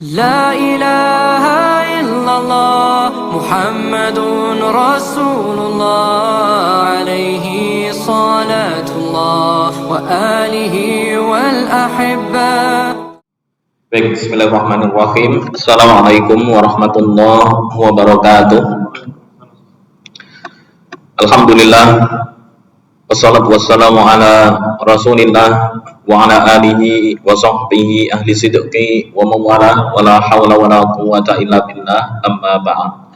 لا إله إلا الله محمد رسول الله عليه صلاة الله وآله والأحبة. Baik, bismillahirrahmanirrahim. Assalamualaikum warahmatullahi wabarakatuh. Alhamdulillah, wassalatu wassalamu ala rasulillah wa ala alihi wa sahbihi ahli sidqi wa mawala wa la hawla wa la quwwata illa billah, amma ba'd.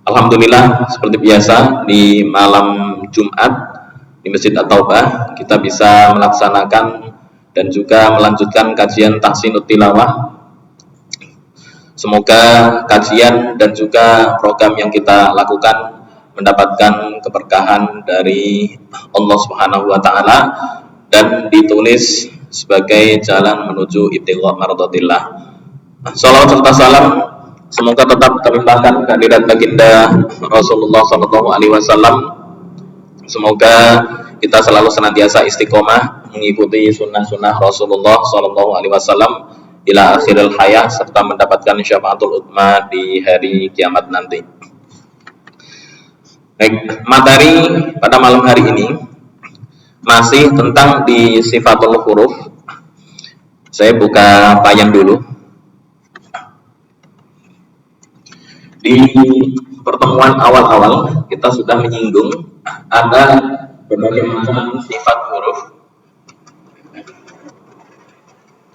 Alhamdulillah, seperti biasa di malam Jumat di Masjid At-Taubah kita bisa melaksanakan dan juga melanjutkan kajian tahsinut tilawah. Semoga kajian dan juga program yang kita lakukan mendapatkan keberkahan dari Allah Subhanahu wa taala dan ditulis sebagai jalan menuju ibtigha mardatillah. Shalawat serta salam semoga tetap terlimpahkan kehadirat baginda Rasulullah sallallahu alaihi wasallam. Semoga kita selalu senantiasa istiqomah mengikuti sunnah-sunnah Rasulullah sallallahu alaihi wasallam ila akhiril hayat serta mendapatkan syafaatul utsma di hari kiamat nanti. Baik, materi pada malam hari ini masih tentang di sifatul huruf. Saya buka payung dulu. Di pertemuan awal-awal kita sudah menyinggung ada berbagai macam sifat huruf.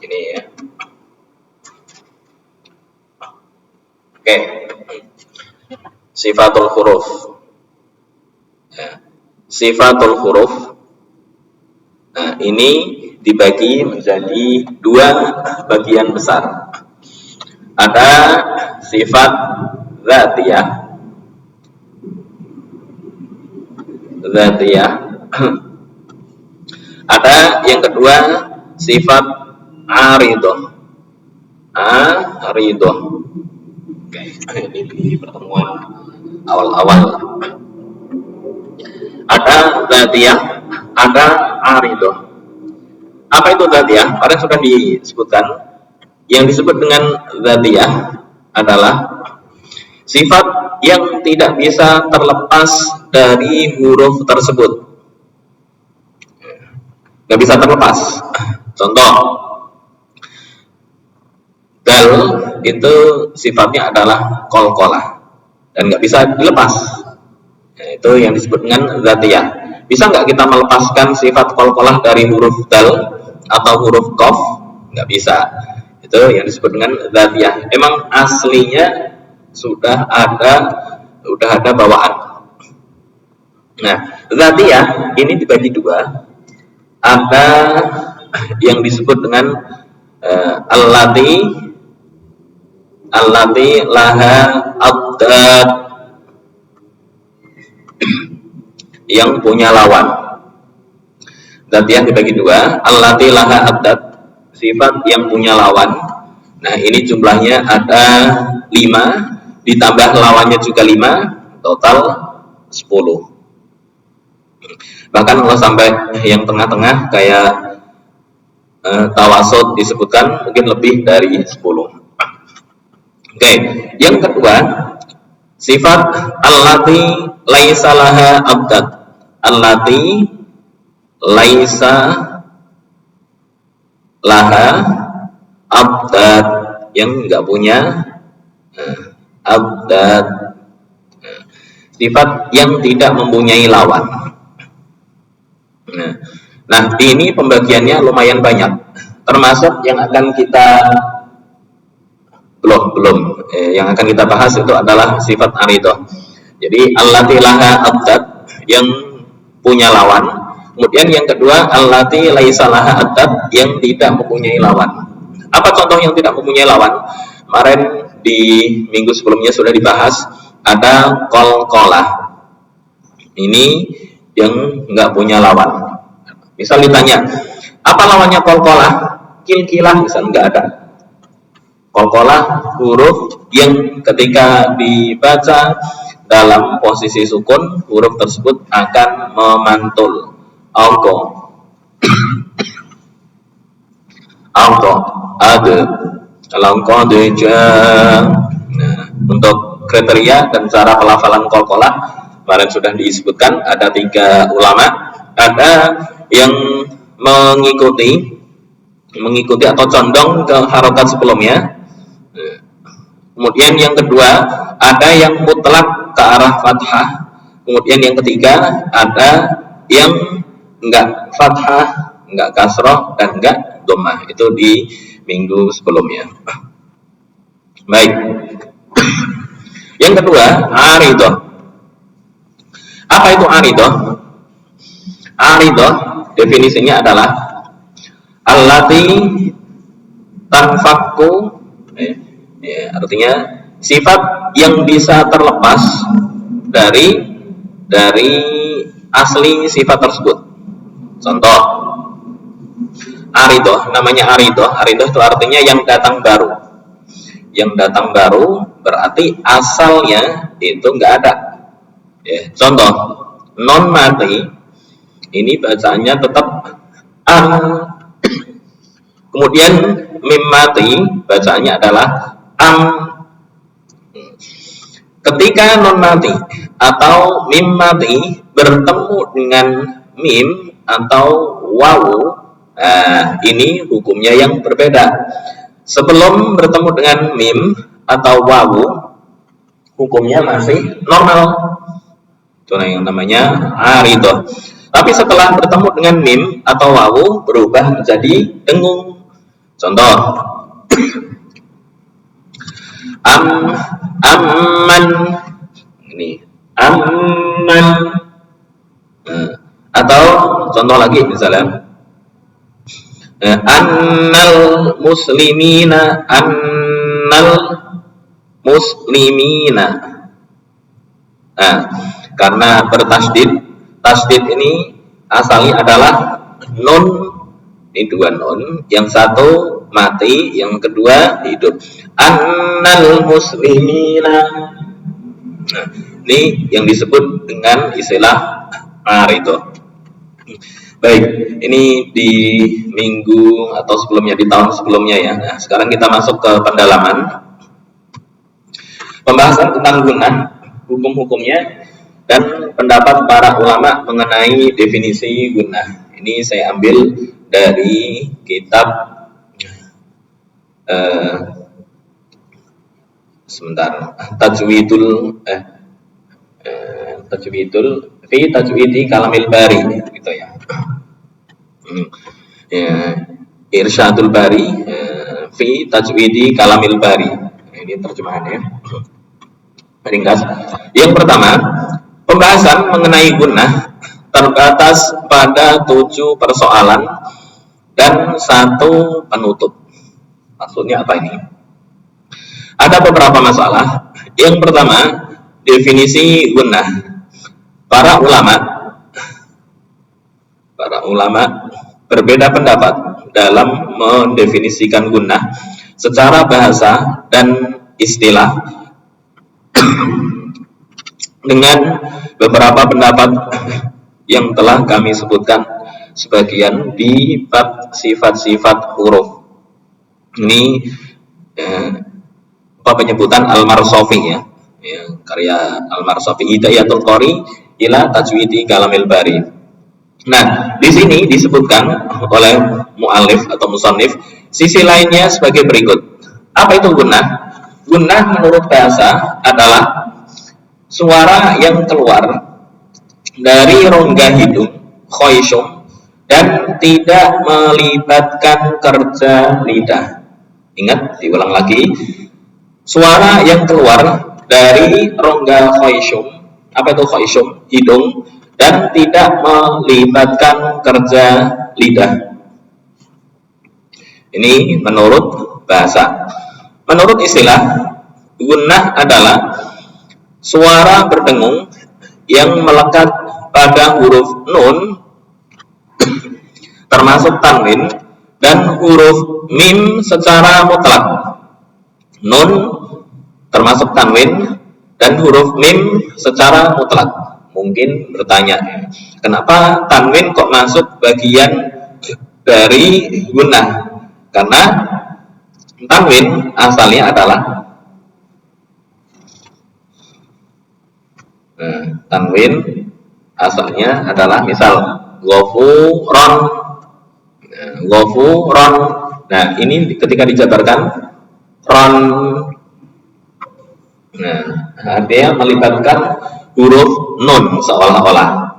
Ini ya. Oke. Sifatul huruf. Sifatul huruf. Nah, ini dibagi menjadi dua bagian besar. Ada sifat dzatiyah. Ada yang kedua sifat aridah. Oke, ini di pertemuan awal-awal. Ada dzatiyah, ada aridah. Apa itu dzatiyah? Kemarin sudah disebutkan. Yang disebut dengan dzatiyah adalah sifat yang tidak bisa terlepas dari huruf tersebut. Nggak bisa terlepas. Contoh, dal itu sifatnya adalah qalqalah dan nggak bisa dilepas. Nah, itu yang disebut dengan dzatiyah. Bisa nggak kita melepaskan sifat qalqalah dari huruf dal atau huruf qaf? Nggak bisa. Itu yang disebut dengan dzatiyah. Emang aslinya sudah ada bawaan. Nah, dzatiyah ini dibagi dua. Ada yang disebut dengan allati laha addad, yang punya lawan. Dzatiyah dibagi dua. Allati laha addad, sifat yang punya lawan. Nah, ini jumlahnya ada 5, ditambah lawannya juga 5, total 10. Bahkan kalau sampai yang tengah-tengah kayak tawasud disebutkan mungkin lebih dari 10. Oke, yang kedua sifat allati laisa laha abdad. Allati laisa laha abdad, yang enggak punya abdad. Sifat yang tidak mempunyai lawan. Nah, ini pembagiannya lumayan banyak. Termasuk yang akan kita yang akan kita bahas itu adalah sifat aridah. Jadi allati laha addad, yang punya lawan. Kemudian yang kedua allati laisa laha addad, yang tidak mempunyai lawan. Apa contoh yang tidak mempunyai lawan? Kemarin di minggu sebelumnya sudah dibahas. Ada qalqalah. Ini yang nggak punya lawan. Misal ditanya, apa lawannya qalqalah? Kilkilah, misal nggak ada. Qalqalah huruf yang ketika dibaca dalam posisi sukun, huruf tersebut akan memantul. Alqa, ad, Laqad jaa. Nah, untuk kriteria dan cara pelafalan qalqalah kemarin sudah disebutkan, ada 3 ulama. Ada yang mengikuti atau condong ke harokat sebelumnya. Kemudian yang kedua, ada yang mutlak ke arah fathah. Kemudian yang ketiga, ada yang enggak fathah, enggak kasroh, dan enggak dhammah. Itu di minggu sebelumnya. Baik. Yang kedua, aridah. Apa itu aridah? Aridah definisinya adalah allati tanfakku, artinya sifat yang bisa terlepas dari asli sifat tersebut. Contoh, aridah, namanya aridah. Aridah itu artinya yang datang baru. Yang datang baru berarti asalnya itu enggak ada. Ya, contoh, non mati ini bacaannya tetap am. Kemudian mim mati bacaannya adalah am. Ketika non mati atau mim mati bertemu dengan mim atau wawu, ini hukumnya yang berbeda. Sebelum bertemu dengan mim atau wawu, hukumnya masih normal. Itu yang namanya aridah. Tapi setelah bertemu dengan mim atau wawu, berubah menjadi dengung. Contoh, amman, ini amman. Atau contoh lagi misalnya, annal muslimina. Karena bertasdid, tasdid ini asalnya adalah nun, ini 2 nun, yang satu mati, yang kedua hidup. Annal muslimina. Nah, ini yang disebut dengan istilah aridah. Baik, ini di minggu atau sebelumnya, di tahun sebelumnya ya. Nah, sekarang kita masuk ke pendalaman pembahasan tentang gunnah, hukum-hukumnya, dan pendapat para ulama mengenai definisi gunnah. Ini saya ambil dari kitab Tajwidul fi Tajwidi Kalamil Bari, gitu ya. Irsyadul Bari fi Tajwidi Kalamil Bari. Ini terjemahannya. Ringkas. Yang pertama, pembahasan mengenai gunnah terbatas pada 7 persoalan dan 1 penutup. Maksudnya apa ini? Ada beberapa masalah. Yang pertama, definisi gunnah. Para ulama berbeda pendapat dalam mendefinisikan gunnah secara bahasa dan istilah, dengan beberapa pendapat yang telah kami sebutkan sebagian di bab sifat-sifat huruf. Ini penyebutan Al-Marsafi ya, karya Al-Marsafi, Hidayatul Qari ila Tajwidi Kalamil Bari. Nah, di sini disebutkan oleh mu'allif atau musannif sisi lainnya sebagai berikut. Apa itu gunnah? Gunnah menurut bahasa adalah suara yang keluar dari rongga hidung khoisyum dan tidak melibatkan kerja lidah. Ingat, diulang lagi. Suara yang keluar dari rongga khoisyum, apa itu khoisyum? Hidung, dan tidak melibatkan kerja lidah. Ini menurut bahasa. Menurut istilah, gunnah adalah suara berdengung yang melekat pada huruf nun termasuk tanwin dan huruf mim secara mutlak. Nun termasuk tanwin dan huruf mim secara mutlak. Mungkin bertanya, kenapa tanwin kok masuk bagian dari gunnah? Karena Tanwin asalnya adalah tanwin asalnya adalah misal ghafuron. Ghafuron. Nah, ini ketika dijabarkan ron, nah, dia melibatkan huruf nun seolah-olah.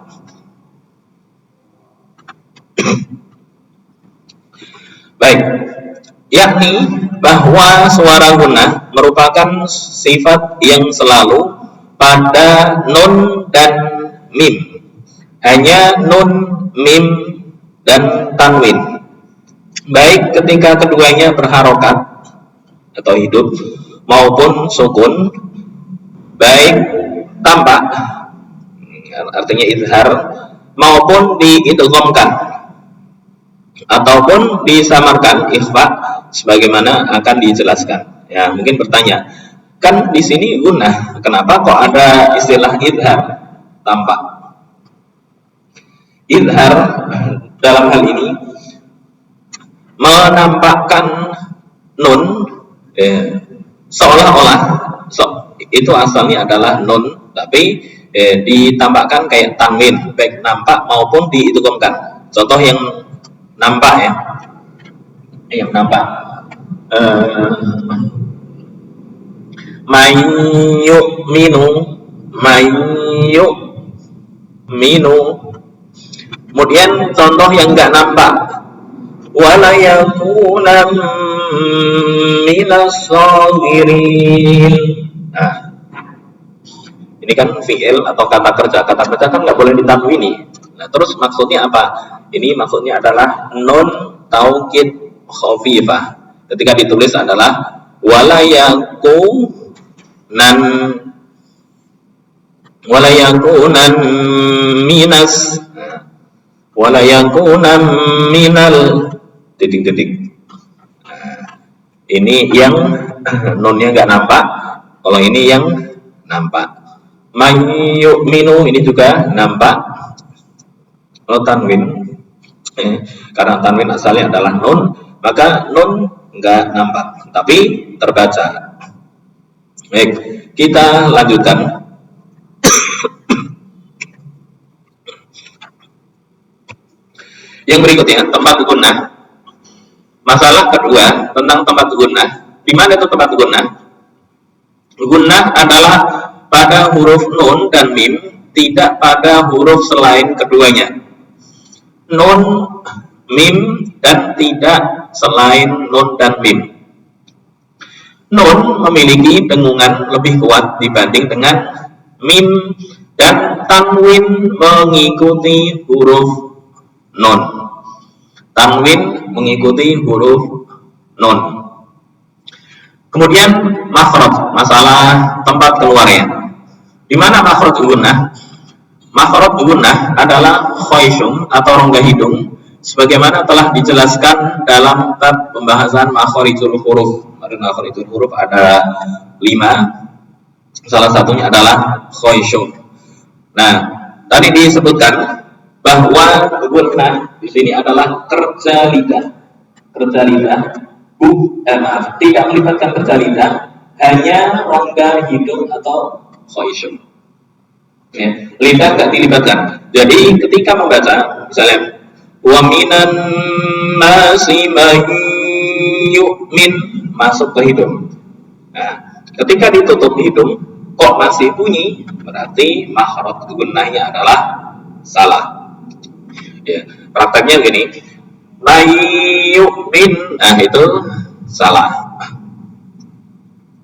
Baik, yakni bahwa suara gunnah merupakan sifat yang selalu pada nun dan mim. Hanya nun, mim, dan tanwin. Baik ketika keduanya berharokat atau hidup maupun sukun, baik tampak artinya izhar maupun diidghamkan ataupun disamarkan ikhfa sebagaimana akan dijelaskan. Ya, mungkin bertanya, kan di sini gunnah, kenapa kok ada istilah izhar tampak? Izhar dalam hal ini menampakkan nun seolah-olah itu asalnya adalah nun, tapi ditampakkan kayak tanwin, baik nampak maupun diidghamkan. Contoh yang nampak ya, yang nampak mayyu'minu, mayyu'minu. Kemudian contoh yang enggak nampak, wala yakuna minas shagirin. Nah, ini kan fi'il atau kata kerja. Kata kerja kan nggak boleh ditanwini. Nah, terus maksudnya apa? Ini maksudnya adalah nun taukid khafifah. Ketika ditulis adalah wala yakunan minas, wala yakunan minal titik-titik. Ini yang nunnya nggak nampak. Kalau ini yang nampak. Mayyu'minu ini juga nampak. Kalau tanwin, karena tanwin asalnya adalah nun, maka nun nggak nampak, tapi terbaca. Baik, kita lanjutkan. Yang berikutnya, tempat gunnah. Masalah kedua tentang tempat gunnah. Di mana itu tempat gunnah? Gunnah adalah pada huruf nun dan mim, tidak pada huruf selain keduanya. Nun, mim, dan tidak selain nun dan mim. Nun memiliki dengungan lebih kuat dibanding dengan mim, dan tanwin mengikuti huruf nun. Tanwin mengikuti huruf nun. Kemudian makhraj, masalah tempat keluarnya. Di mana makhraj gunnah? Makhraj gunnah adalah khayshum atau rongga hidung, sebagaimana telah dijelaskan dalam bab pembahasan makharijul huruf. Makharijul huruf ada 5. Salah satunya adalah khayshum. Nah, tadi disebutkan bahwa gunnah di sini adalah kerja lidah. Kerja lidah, tidak melibatkan kerja lidah, hanya rongga hidung atau khayshum. Ya, lidah tidak dilibatkan. Jadi ketika membaca, misalnya wa minan nasi may yu'min, masuk ke hidung. Nah, ketika ditutup hidung kok masih bunyi, berarti makhraj gunnahnya adalah salah. Ya, prakteknya gini, may yu'min, nah itu salah.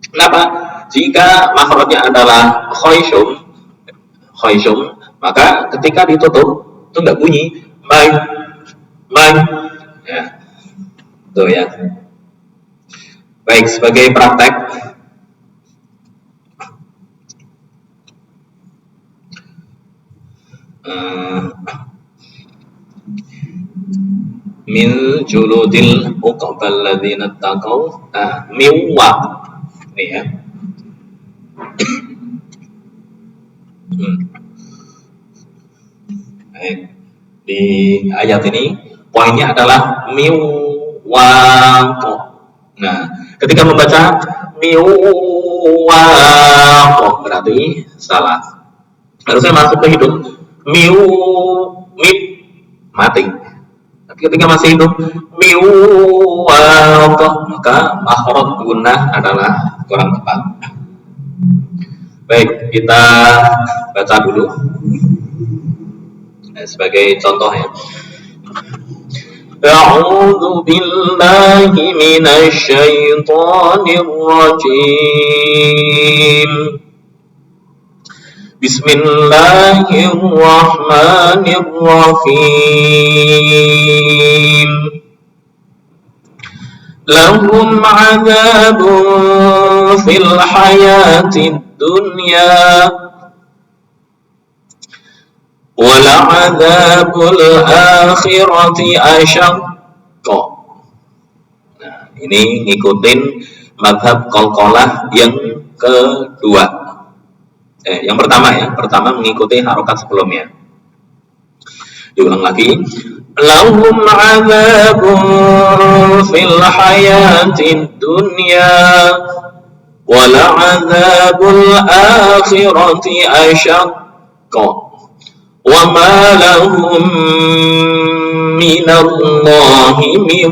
Kenapa? Jika makhrajnya adalah khayshum, maka ketika ditutup itu nggak bunyi may, ya, tuh ya. Baik, sebagai praktek min juludil uqbal ladzina taqaw, miwa nih ya. Di ayat ini poinnya adalah miwaqo. Nah, Ketika membaca miwaqah berarti salah. Harusnya masuk ke hidung. Mip mati. Tapi ketika masih hidup miwaqah maka makhraj gunnah adalah kurang tepat. Baik, kita baca dulu sebagai contoh ya. A'udzu billahi minasy syaithanir rajim. Bismillahirrahmanirrahim. Lahum 'adzabun fil hayatid dunya wala'adzabul akhirati asyaqqa. Nah, ini ngikutin mazhab qalqalah yang kedua. Yang pertama ya, pertama mengikuti harokat sebelumnya. Diulang lagi. Lahum 'adzabun fil hayatid dunya wala'adzabul akhirati asyaqqa. وَمَا لَهُمْ مِنَ اللَّهِ مِنْ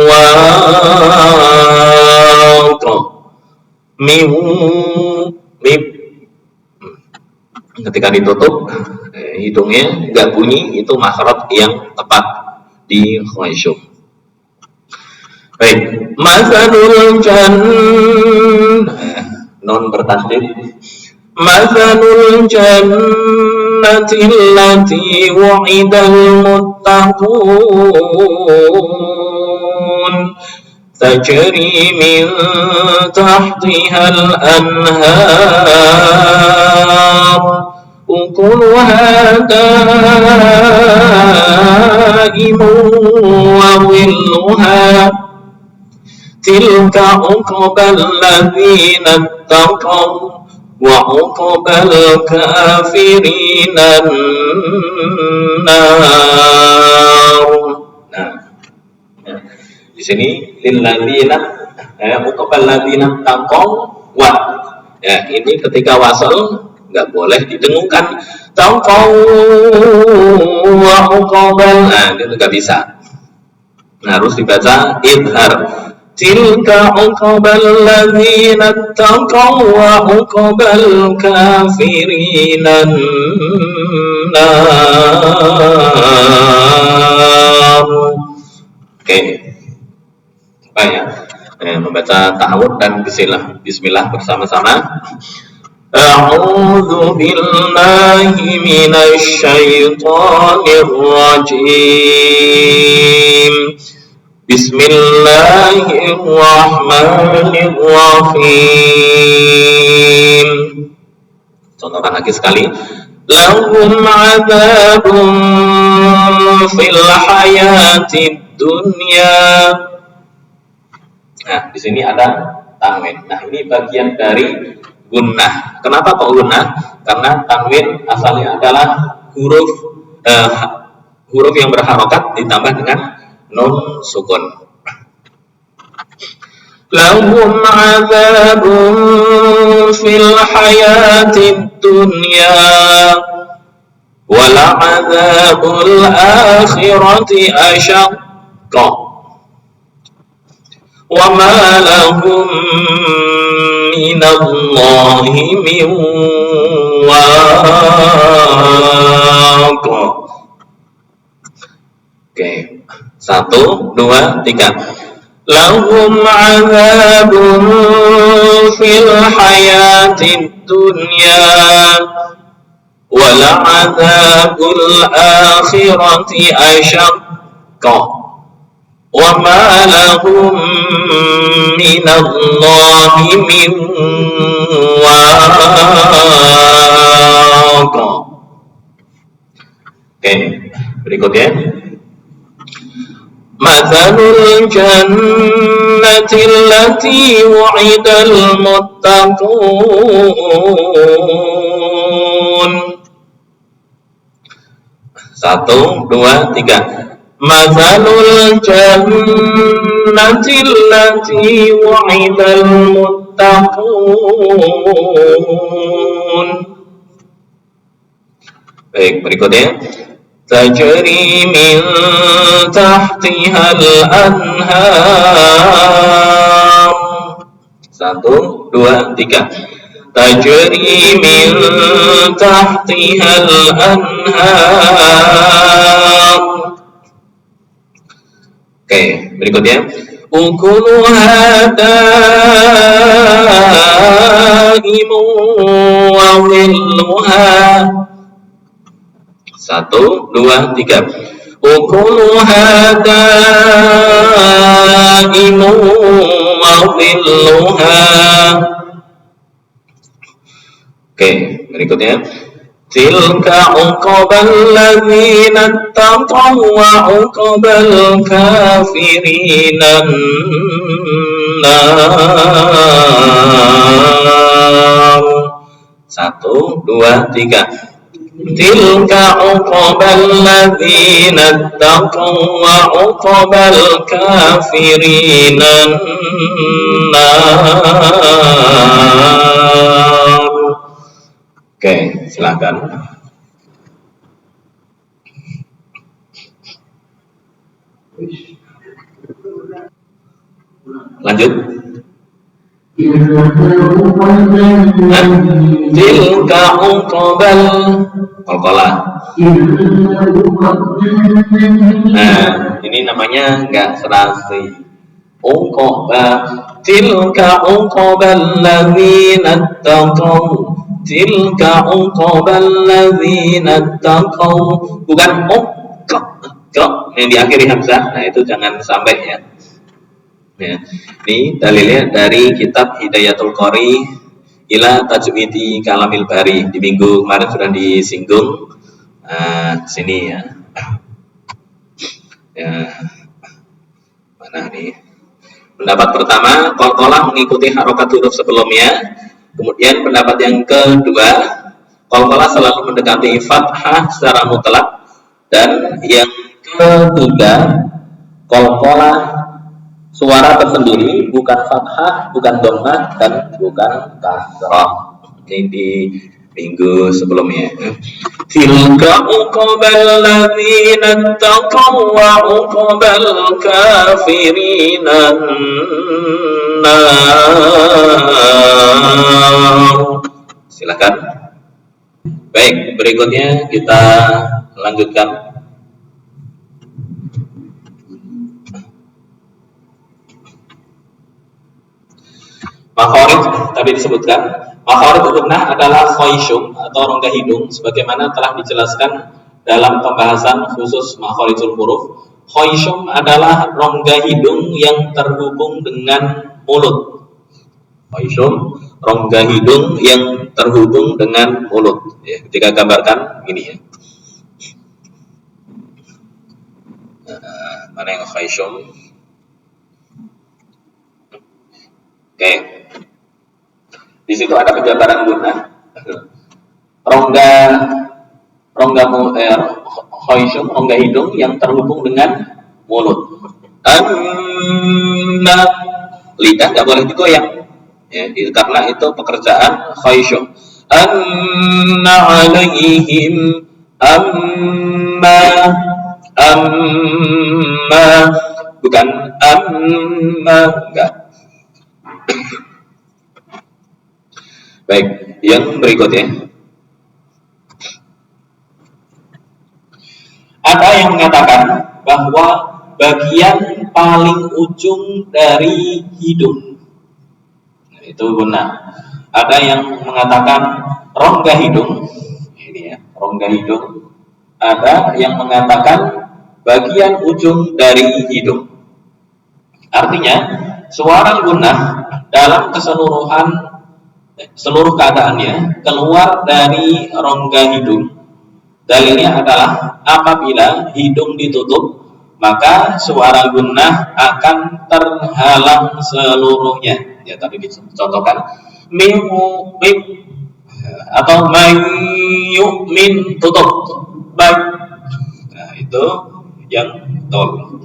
وَاقٍ. Ketika ditutup hidungnya nggak bunyi, itu makhraj yang tepat di khusyuk. Baik, masalul non bertasydid. Masalul allati wa'idal muttaqun tajri min tahtihal anhar ukuluha da'imun wa dhilluha tilka uqbal ladzina ittaqaw wa uqbal kafirina nar. Nah, di sini lilladzina uqbal ladzina taqaw wa. Ya, ini ketika wasal nggak boleh didengungkan taqaw wa uqbal. Nah, itu nggak bisa. Nah, harus dibaca idhar. Tilka uqbal ladzina taqaw wa uqbal kafirina nar. Oke. Apa ya? Membaca ta'awudz dan bismillah bersama-sama. A'udzu billahi minasy syaithanir rajim. Bismillahirrahmanirrahim. Contohkan lagi sekali. Lahum 'adzabun fil hayatid dunya. Nah, di sini ada tanwin. Nah, ini bagian dari gunnah. Kenapa kok gunnah? Karena tanwin asalnya adalah huruf yang berharokat ditambah dengan nun sukun. Lahum 'adzabun fil hayatid dunya wal 'adzabul akhirati asyaqqa wa ma lahum minallahi min waq. Oke. 1, 2, 3. Lahum 'adzabun fil hayatid dunya wal 'adzabul akhirati asyaqqa wa ma lahum minallahi min waq. Oke, berikutnya. Mathalul jannati allati wa'idal muttaqun. 1, 2, 3. Mathalul jannati allati wa'idal muttaqun. Baik, berikutnya tajri min tahtihal anhar. 1, 2, 3. Tajri min tahtihal anhar. Oke, berikutnya ukuluha daimun wa dhilluha. 1, 2, 3. Ukuluha daimun wa dhilluha. Oke, berikutnya tilka uqbal ladzina taqaw wa uqbal kafirinan nar. 1, 2, 3. Tilka uqbal ladzina taqaw wa uqbal kafirinan nar. Oke, silakan. Lanjut. Tilka uqbal qalqalah. Nah, ini namanya enggak serasi. Uqba tilka uqbal ladzina taqaw. Tilka uqbal ladzina taqaw. Bukan uq yang diakhiri hamzah. Nah, itu jangan sampai ya. Ya, ini dalilnya dari kitab Hidayatul Qari ila Tajwidi Kalamil Bari. Di minggu kemarin sudah disinggung. Sini ya. Ya. Mana nih? Pendapat pertama, qalqalah mengikuti harokat huruf sebelumnya. Kemudian pendapat yang kedua, qalqalah selalu mendekati fathah secara mutlak. Dan yang ketiga, qalqalah suara tersendiri, bukan fathah, bukan dhammah, dan bukan kasrah. Ini di minggu sebelumnya. Tilka uqbal ladzina taqaw wa uqbal kafirinan nar. Silakan. Baik, berikutnya kita lanjutkan. Makharij tadi disebutkan, makharij gunnah adalah khayshum atau rongga hidung sebagaimana telah dijelaskan dalam pembahasan khusus makharijul huruf. Khayshum adalah rongga hidung yang terhubung dengan mulut. Khayshum, rongga hidung yang terhubung dengan mulut. Ya, ketika gambarkan gini ya. Mana yang khayshum? Oke. Di situ ada penjabaran gunnah. Rongga khayshum, rongga hidung yang terhubung dengan mulut. Anna, lidah nggak boleh digoyang, ya, karena itu pekerjaan khayshum. Anna alaihim amma, bukan amma, enggak. Baik, yang berikutnya ada yang mengatakan bahwa bagian paling ujung dari hidung itu gunnah. Ada yang mengatakan rongga hidung, ini ya, rongga hidung. Ada yang mengatakan bagian ujung dari hidung. Artinya suara gunnah dalam keseluruhan seluruh keadaannya keluar dari rongga hidung. Dalilnya adalah apabila hidung ditutup, maka suara gunnah akan terhalang seluruhnya. Ya, tadi dicontohkan mim atau may yu'min tutup. Baik. Nah, itu yang tol.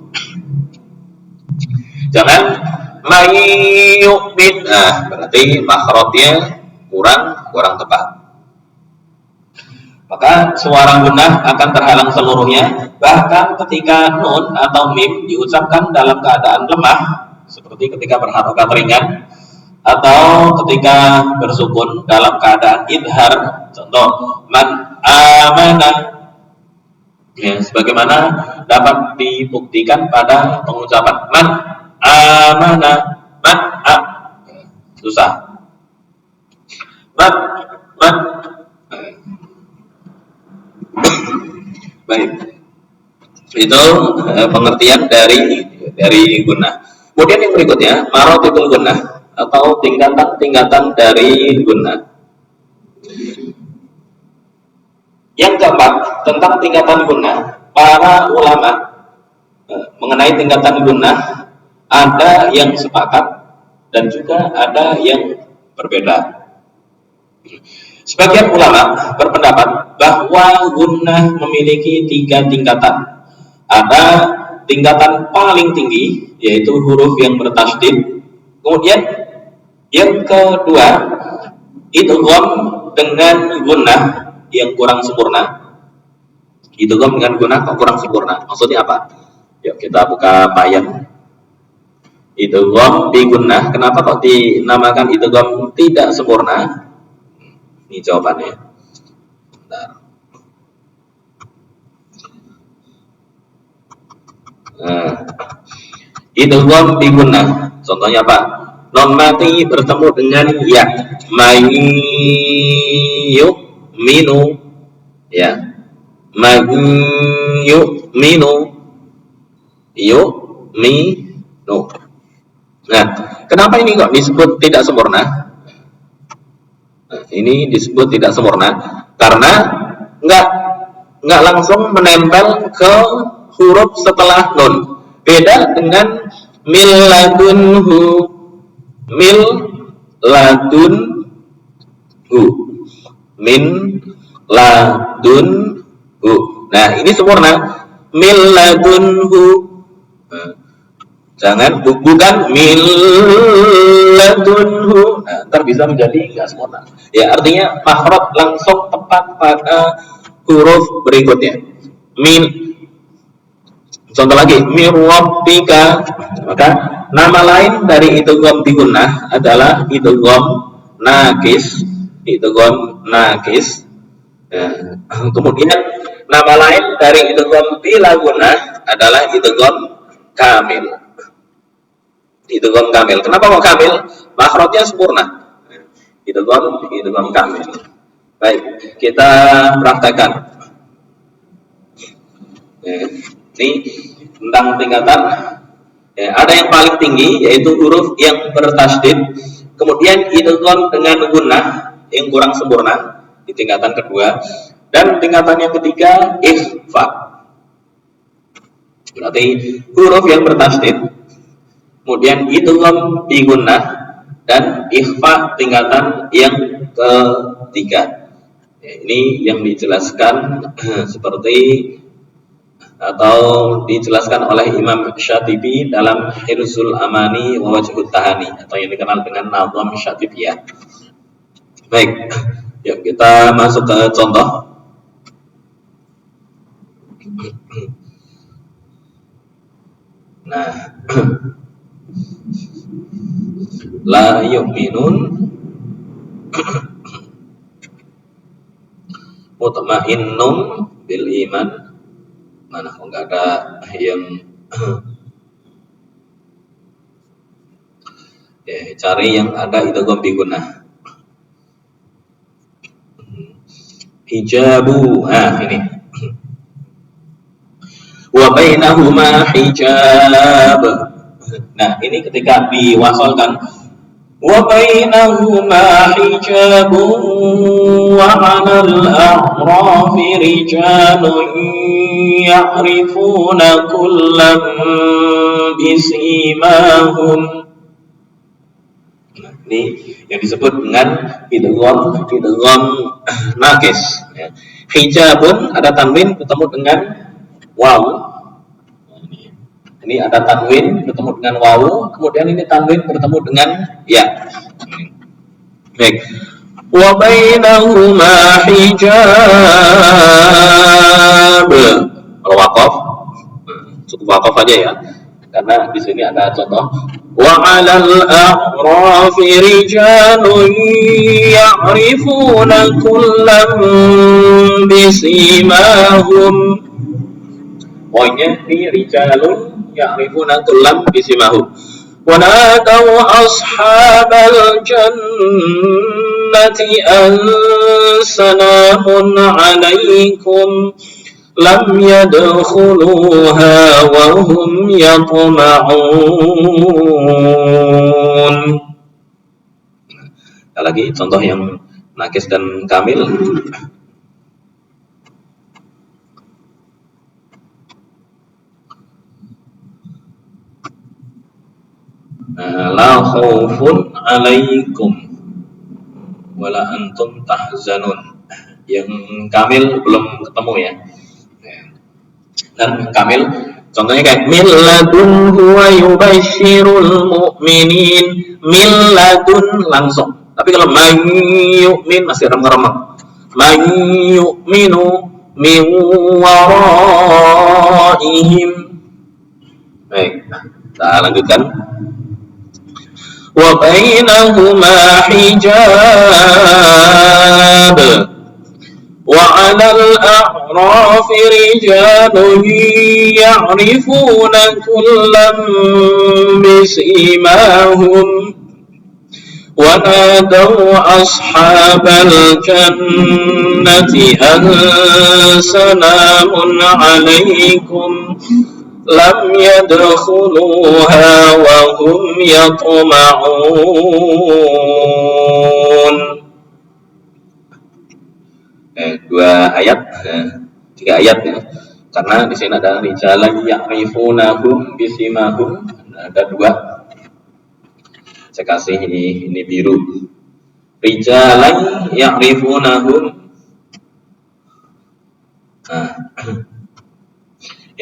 Jangan mayyu'min. Nah, berarti makhrajnya kurang tepat. Maka suara gunnah akan terhalang seluruhnya, bahkan ketika nun atau mim diucapkan dalam keadaan lemah, seperti ketika berharokat ringan atau ketika bersukun dalam keadaan idhar. Contoh, man amana, ya, sebagaimana dapat dibuktikan pada pengucapan man amana, susah, man. Baik, itu pengertian dari gunnah. Kemudian yang berikutnya maratibul gunnah atau tingkatan-tingkatan dari gunnah. Yang keempat, tentang tingkatan gunnah, para ulama mengenai tingkatan gunnah ada yang sepakat dan juga ada yang berbeda. Sebagian ulama berpendapat bahwa gunnah memiliki 3 tingkatan. Ada tingkatan paling tinggi, yaitu huruf yang bertasydid. Kemudian yang kedua, idgham dengan gunnah yang kurang sempurna. Idgham dengan gunnah kok kurang sempurna. Maksudnya apa? Yuk kita buka payung. Idgham bi gunnah, kenapa kok dinamakan idgham tidak sempurna? Ini jawabannya. Bentar. Nah, idgham bi gunnah. Contohnya apa? Non mati bertemu dengan ya. Mayyu'minu, ya. Mayyu'minu, yu'minu. Nah, kenapa ini kok disebut tidak sempurna? Nah, ini disebut tidak sempurna karena nggak langsung menempel ke huruf setelah nun. Beda dengan mil ladunhu, min ladunhu. Nah, ini sempurna. Mil ladunhu. Jangan, bukan mil ladunhu. Nah, ntar bisa menjadi nggak sempurna. Ya, artinya makhraj langsung tepat pada huruf berikutnya. Contoh lagi, mir rabbika. Maka nama lain dari idgham bi gunnah adalah idgham nakis. Kemudian nama lain dari idgham bila gunnah adalah idgham kamil. Idgham kamil. Kenapa kok kamil? Makhrajnya sempurna. Idgham kamil. Baik, kita praktekkan. Ini tentang tingkatan. Ada yang paling tinggi yaitu huruf yang bertasydid, kemudian idgham dengan gunnah yang kurang sempurna di tingkatan kedua, dan tingkatan yang ketiga ikhfa. Berarti huruf yang bertasydid, kemudian idgham bi gunnah, dan ikhfa tingkatan yang ketiga. Ini yang dijelaskan seperti atau dijelaskan oleh Imam Syatibi dalam Hirzul Amani wa Wajhut Tahani, atau yang dikenal dengan Nazam Syatibiyah. Baik, yuk kita masuk ke contoh. Nah, la yu'minun mutmainnun bil iman. Mana kok nggak ada yang cari yang ada idgham bi gunnah. Hijabu, ini. Wa bainahuma hijab. Nah, ini ketika diwasalkan wa bainahuma hijabun wa 'alal a'rafi rijalun ya'rifuna kullam bisimahum. Nah, ini yang disebut dengan idgham nakis. Hijabun ada tanwin bertemu dengan waw, Ini ada tanwin bertemu dengan wawu, kemudian ini tanwin bertemu dengan ya. Baik. Wa bainahuma hijab. Kalau waqaf, cukup waqaf aja ya. Karena di sini ada contoh. Wa 'alal a'rafi rijalun ya'rifuna kullam bisimahum. Poinnya di rijalun ya'rifuna kullam bisimahum. Wa nadaw ashabal jannati an salamun 'alaikum lam yadkhuluha wa hum yatma'un. Lagi contoh yang nakis dan kamil. La khaufun 'alaikum wala antum tahzanun. Yang kamil belum ketemu ya. Dan kamil contohnya kayak min ladun huwa yubashshirul mu'minin. Min ladun langsung. Tapi kalau man yu'min masih remek-remek. Man yu'minu min waraihim. Baik, kita lanjutkan. Wa bainahuma hijab. Wa 'alal a'rafi rijalun ya'rifuna kullam bisimahum wa nadaw ashabal jannati an salamun 'alaikum lam yadkhuluha wa hum yatma'un. Dua ayat, tiga ayat ya. Karena di sini ada rijalan ya'rifunahum bisimahum, ada dua. Saya kasih ini biru. Rijalan ya'rifunahum. Nah,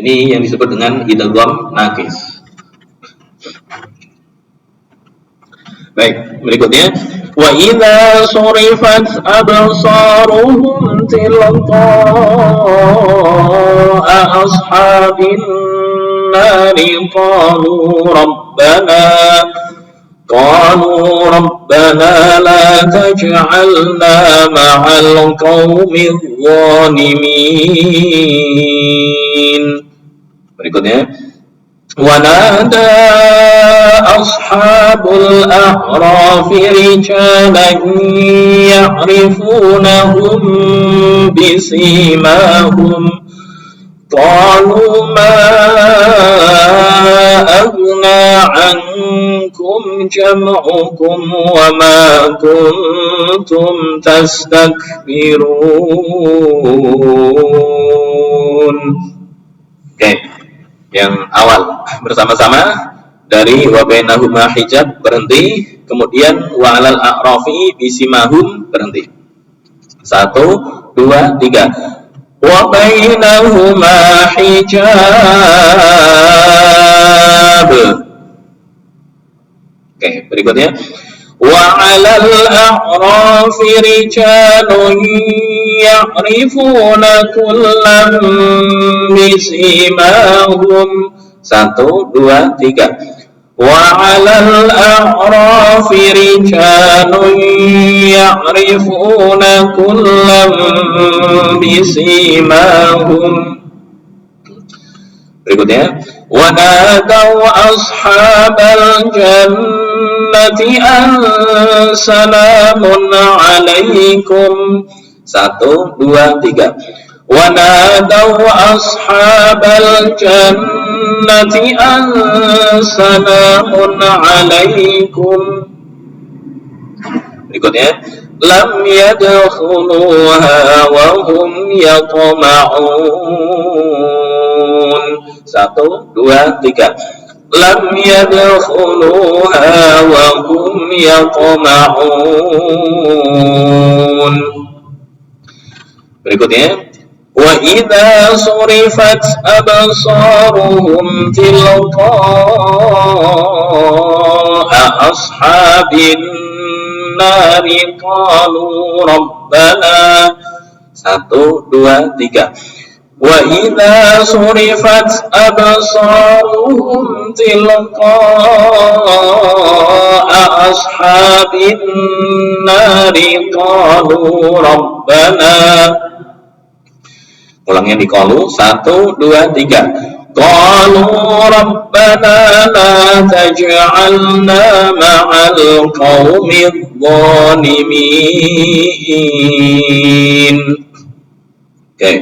ini yang disebut dengan idgham naqis. Baik, berikutnya wa idza surifat absaruhum tilqa'a ashabin nari qalu rabbana la taj'alna ma'al qaumiz zalimin. Berikutnya wanada ashabul a'rafi rijalan ya'rifunahum bisimahum qalu ma aghna 'ankum jam'ukum wa ma kuntum tastakbirun. Oke. Yang awal bersama-sama dari wa bainahuma hijab berhenti, kemudian wa 'alal a'rafi bisimahum berhenti. 1 2 3. Wa bainahuma hijab. Oke, berikutnya wa 'alal a'rafi rijalun ya'rifuna kullam bisimahum. 1 2 3. Wa 'alal a'rafi rijalun ya'rifuna kullam bisimahum. Berikutnya wa nadaw ashabal jannati an salamun 'alaikum. 1 2 3. Wa nadaw ashabal jannati an salamun 'alaikum. Berikutnya lam yadkhuluha wa hum yatma'un. 1 2 3. Lam yadkhuluha wa hum yatma'un. Berikutnya وإذا صرفت أبصارهم تلقاء أصحاب النار قالوا ربنا. 1, 2, 3. وإذا صرفت أبصارهم تلقاء أصحاب النار قالوا ربنا. Ulangnya di qalu. 1, 2, 3. Qalu rabbana la taj'alna ma'al qawmidh dhalimin. Oke,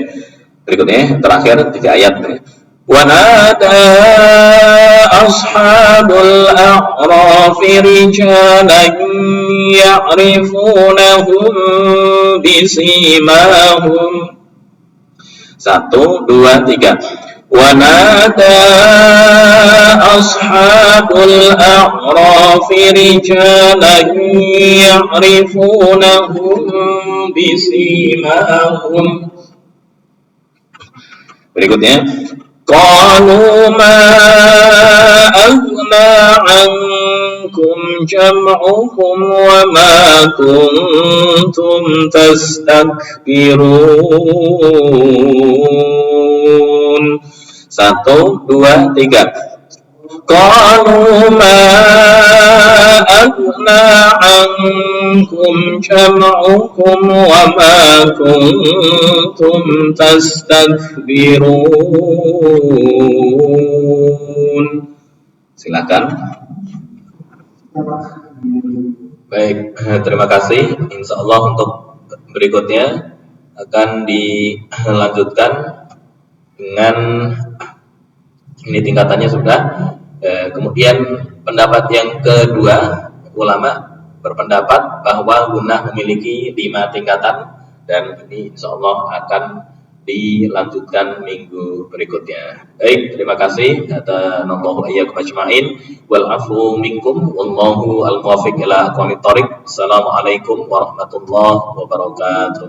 berikutnya terakhir 3 ayat. Wa nada ashabul a'rafi rijalan ya'rifunahum bisimahum. 1, 2, 3. Wa nada ashabul a'rafi rijalan ya'rifunahum bisimahum. Berikutnya, qalu ma aghna 'ankum jam'ukum wa ma kuntum tastakbirun. 1, 2, 3. Qalu ma aghna 'ankum jam'ukum wa ma kuntum tastakbirun. Silakan. Baik, terima kasih. Insya Allah untuk berikutnya akan dilanjutkan dengan ini tingkatannya sudah. Kemudian pendapat yang kedua, ulama berpendapat bahwa gunnah memiliki 5 tingkatan dan ini insya Allah akan dilanjutkan minggu berikutnya. Baik, terima kasih. Hadanallahu iyyakum ajma'in wal afu minkum wallahu al-muwaffiq ila aqwamit thoriq. Assalamualaikum warahmatullahi wabarakatuh.